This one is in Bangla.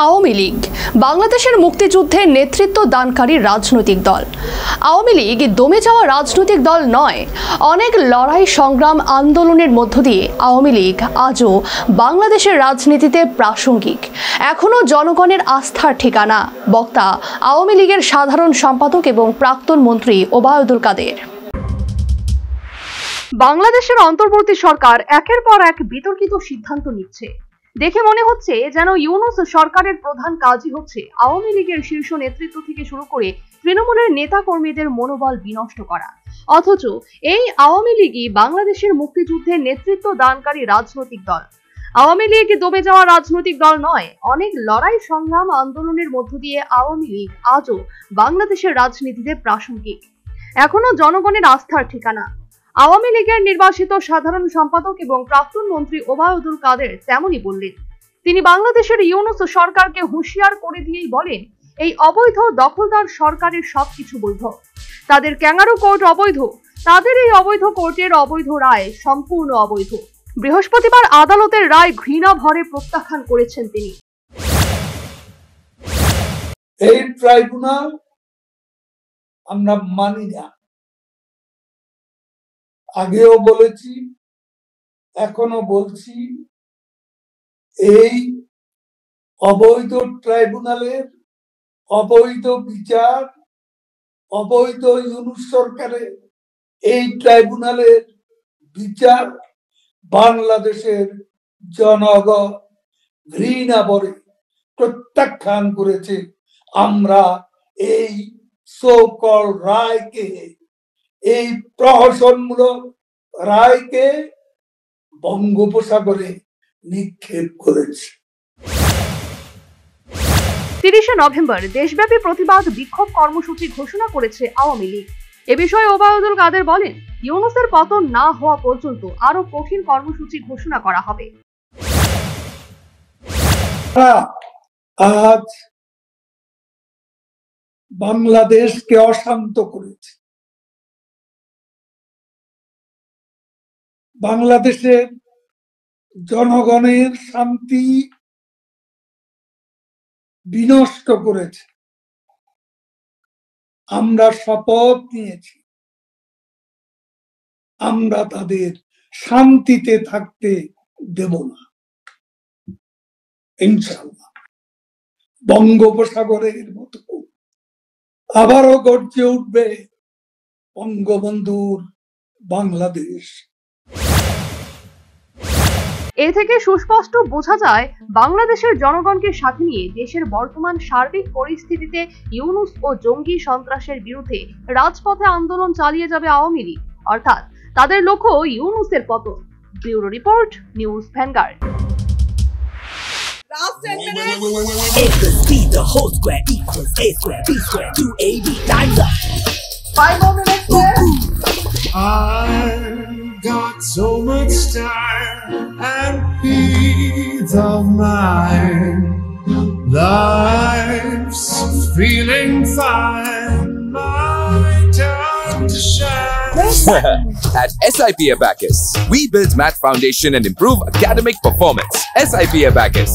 আওয়ামী লীগ বাংলাদেশের মুক্তিযুদ্ধে নেতৃত্ব দানকারী রাজনৈতিক দল। আওয়ামী লীগ দমে যাওয়া রাজনৈতিক দল নয়, অনেক লড়াই সংগ্রাম আন্দোলনের মধ্য দিয়ে আওয়ামী লীগ আজও বাংলাদেশের রাজনীতিতে প্রাসঙ্গিক, এখনো জনগণের আস্থার ঠিকানা। বক্তা আওয়ামী লীগের সাধারণ সম্পাদক এবং প্রাক্তন মন্ত্রী ওবায়দুল কাদের। বাংলাদেশের অন্তর্বর্তী সরকার একের পর এক বিতর্কিত সিদ্ধান্ত নিচ্ছে। দেখে মনে হচ্ছে যেন ইউনূস সরকারের প্রধান কাজই হচ্ছে আওয়ামী লীগের শীর্ষ নেতৃত্ব থেকে শুরু করে তৃণমূলের নেতা কর্মীদের মনোবল বিনষ্ট করা। অথচ এই আওয়ামী লীগই বাংলাদেশের মুক্তিযুদ্ধে নেতৃত্ব দানকারী রাজনৈতিক দল। আওয়ামী লীগ দমে যাওয়া রাজনৈতিক দল নয়, অনেক লড়াই সংগ্রাম আন্দোলনের মধ্য দিয়ে আওয়ামী লীগ আজও বাংলাদেশের রাজনীতিতে প্রাসঙ্গিক, এখনো জনগণের আস্থার ঠিকানা। আওয়ামী লীগের নির্বাচিত সাধারণ সম্পাদক এবং প্রাক্তন মন্ত্রী ওবায়দুল কাদের তেমনই বললেন। তিনি বাংলাদেশের ইউনূস সরকারকে হুঁশিয়ার করে দিয়েই বলেন, এই অবৈধ দখলদার সরকারের সবকিছু বৈধ, তাদের ক্যাঙ্গারু কোর্ট অবৈধ, তাদের এই অবৈধ কোর্টের অবৈধ রায় সম্পূর্ণ অবৈধ। বৃহস্পতিবার আদালতের রায় ঘৃণা ভরে প্রত্যাখ্যান করেছেন তিনি। এই ট্রাইব্যুনাল আমরা মানি না, আগেও বলেছি, এখনো বলছি, এই অবৈধ ট্রাইব্যুনালের অবৈধ বিচার, অবৈধ ইউনূস সরকারের এই ট্রাইব্যুনালের বিচার বাংলাদেশের জনগণ ঘৃণা ভরে প্রত্যাখ্যান করেছে। আমরা এই সো-কল রায়কে, এই প্রহসনমূলক রায়কে বঙ্গোপসাগরে নিক্ষেপ করেছে। 30 নভেম্বর দেশব্যাপী প্রতিবাদ বিক্ষোভ কর্মসূচি ঘোষণা করেছে আওয়ামী লীগ। এ বিষয়ে ওবায়দুল কাদের বলেন, ইউনূসের পতন না হওয়া পর্যন্ত আরো কঠিন কর্মসূচি ঘোষণা করা হবে। আজ বাংলাদেশকে অশান্ত করেছে, বাংলাদেশের জনগণের শান্তি বিনষ্ট করেছে। আমরা শপথ নিয়েছি, আমরা তাদের শান্তিতে থাকতে দেব না। ইনশাআল্লাহ বঙ্গোপসাগরের মতো আবারও গর্জে উঠবে বঙ্গবন্ধুর বাংলাদেশ। এ থেকে সুস্পষ্ট বোঝা যায়, বাংলাদেশের জনগণকে সাথে নিয়ে দেশের বর্তমান সার্বিক পরিস্থিতিতে ইউনূস ও জঙ্গি সন্ত্রাসের বিরুদ্ধে রাজপথে আন্দোলন চালিয়ে যাবে আওয়ামী লীগ, অর্থাৎ তাদের লক্ষ্য ইউনূসের পতন। Bureau report, news vanguard. The whole square equals a square, b square, 2ab times up. 5 more minutes there. I've got so much time and peace of mind. Life's feeling fine. My time to shine. At SIP Abacus, we build math foundation and improve academic performance. SIP Abacus,